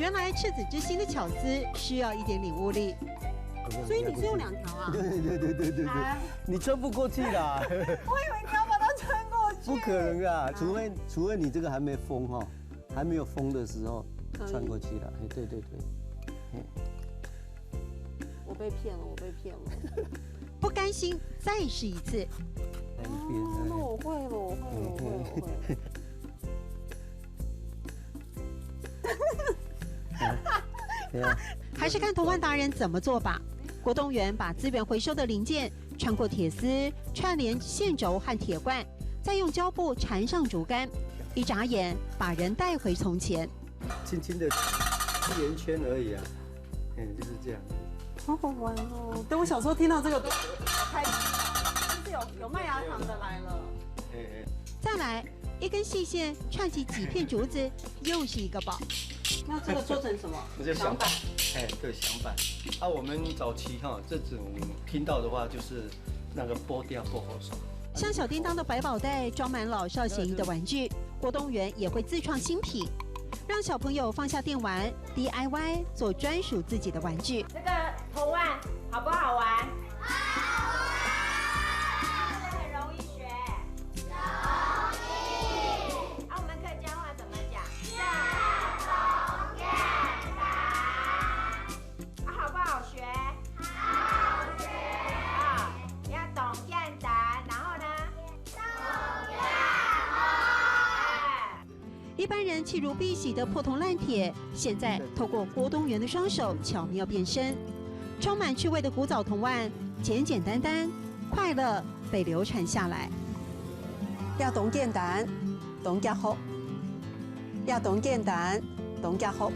原来赤子之心的巧思需要一点领悟力。所以你是用2条啊？对，你穿不过去啦。我以为你要把它穿过去。不可能啦，除非你这个还没封哈，还没有封的时候穿过去了。哎，对。我被骗了。不甘心，再试一次。哦，那我会了。还是看童玩达人怎么做吧。郭东元把资源回收的零件穿过铁丝，串联线轴和铁罐，再用胶布缠上竹竿，一眨眼把人带回从前。轻轻的圆圈而已啊，就是这样。好好玩哦！对，我小时候听到这个都开心，就是有麦芽糖的来了。再来一根细线串起几片竹子，又是一个宝。那这个做成什么？这叫响板。对，响板。我们早期这种听到的话就是那个剥掉薄荷爽。像小叮当的百宝袋装满老少咸宜的玩具，郭东元也会自创新品，让小朋友放下电玩 ，DIY 做专属自己的玩具。这个童玩好不好玩？好玩！是不是很容易学？容易。我们客家话怎么讲？好不好学？好学。要懂简单，然后呢？懂一般人弃如敝屣的破铜烂铁，现在透过郭东元的双手巧妙变身，充满趣味的古早童玩，简简单单，快乐被流传下来。要懂简单，懂家好；要懂简单，懂家好。